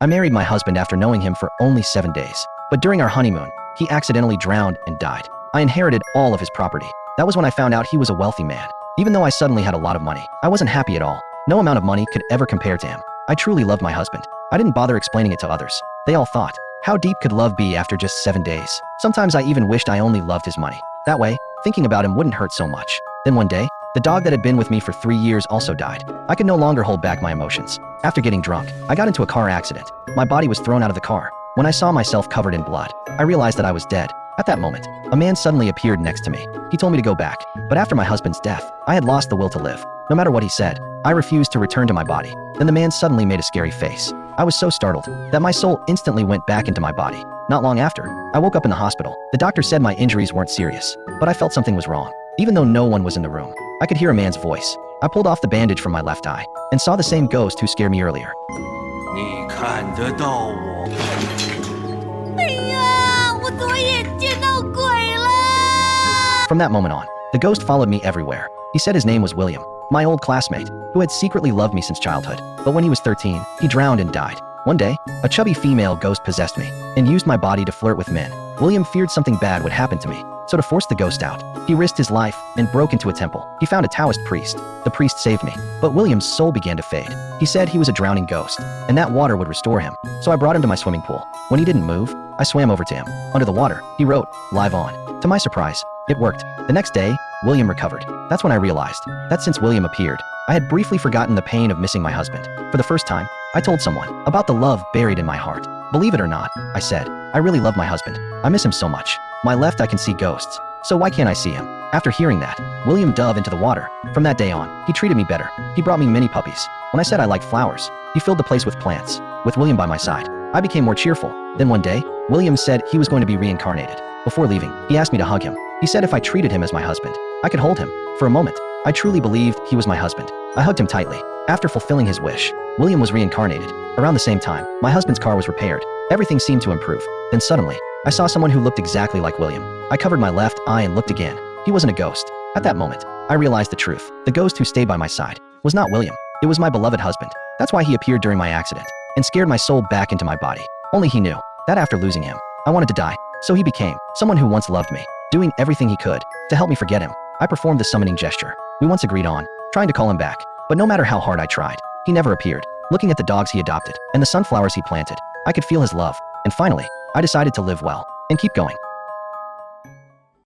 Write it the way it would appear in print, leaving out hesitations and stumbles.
I married my husband after knowing him for only 7 days. But during our honeymoon, he accidentally drowned and died. I inherited all of his property. That was when I found out he was a wealthy man. Even though I suddenly had a lot of money, I wasn't happy at all. No amount of money could ever compare to him. I truly loved my husband. I didn't bother explaining it to others. They all thought, how deep could love be after just 7 days? Sometimes I even wished I only loved his money. That way, thinking about him wouldn't hurt so much. Then one day, the dog that had been with me for 3 years also died. I could no longer hold back my emotions. After getting drunk, I got into a car accident. My body was thrown out of the car. When I saw myself covered in blood, I realized that I was dead. At that moment, a man suddenly appeared next to me. He told me to go back. But after my husband's death, I had lost the will to live. No matter what he said, I refused to return to my body. Then the man suddenly made a scary face. I was so startled that my soul instantly went back into my body. Not long after, I woke up in the hospital. The doctor said my injuries weren't serious, but I felt something was wrong. Even though no one was in the room, I could hear a man's voice. I pulled off the bandage from my left eye and saw the same ghost who scared me earlier. 你看得到我？哎呀，我左眼见到鬼了！ From that moment on, the ghost followed me everywhere. He said his name was William, my old classmate, who had secretly loved me since childhood. But when he was 13, he drowned and died. One day, a chubby female ghost possessed me and used my body to flirt with men. William feared something bad would happen to me, so to force the ghost out, he risked his life and broke into a temple. He found a Taoist priest. The priest saved me, but William's soul began to fade. He said he was a drowning ghost, and that water would restore him. So I brought him to my swimming pool. When he didn't move, I swam over to him. Under the water, he wrote, "Live on." To my surprise, it worked. The next day, William recovered. That's when I realized that since William appeared, I had briefly forgotten the pain of missing my husband. For the first time, I told someone about the love buried in my heart. Believe it or not, I said, I really love my husband. I miss him so much. My left eye can see ghosts, so why can't I see him? After hearing that, William dove into the water. From that day on, he treated me better. He brought me many puppies. When I said I liked flowers, he filled the place with plants. With William by my side, I became more cheerful. Then one day, William said he was going to be reincarnated. Before leaving, he asked me to hug him. He said if I treated him as my husband, I could hold him. For a moment, I truly believed he was my husband. I hugged him tightly. After fulfilling his wish, William was reincarnated. Around the same time, my husband's car was repaired. Everything seemed to improve. Then suddenly, I saw someone who looked exactly like William. I covered my left eye and looked again. He wasn't a ghost. At that moment, I realized the truth. The ghost who stayed by my side was not William. It was my beloved husband. That's why he appeared during my accident and scared my soul back into my body. Only he knew that after losing him, I wanted to die. So he became someone who once loved me, doing everything he could to help me forget him. I performed the summoning gesture. We once agreed on trying to call him back, but no matter how hard I tried, he never appeared. Looking at the dogs he adopted and the sunflowers he planted, I could feel his love. And finally, I decided to live well and keep going.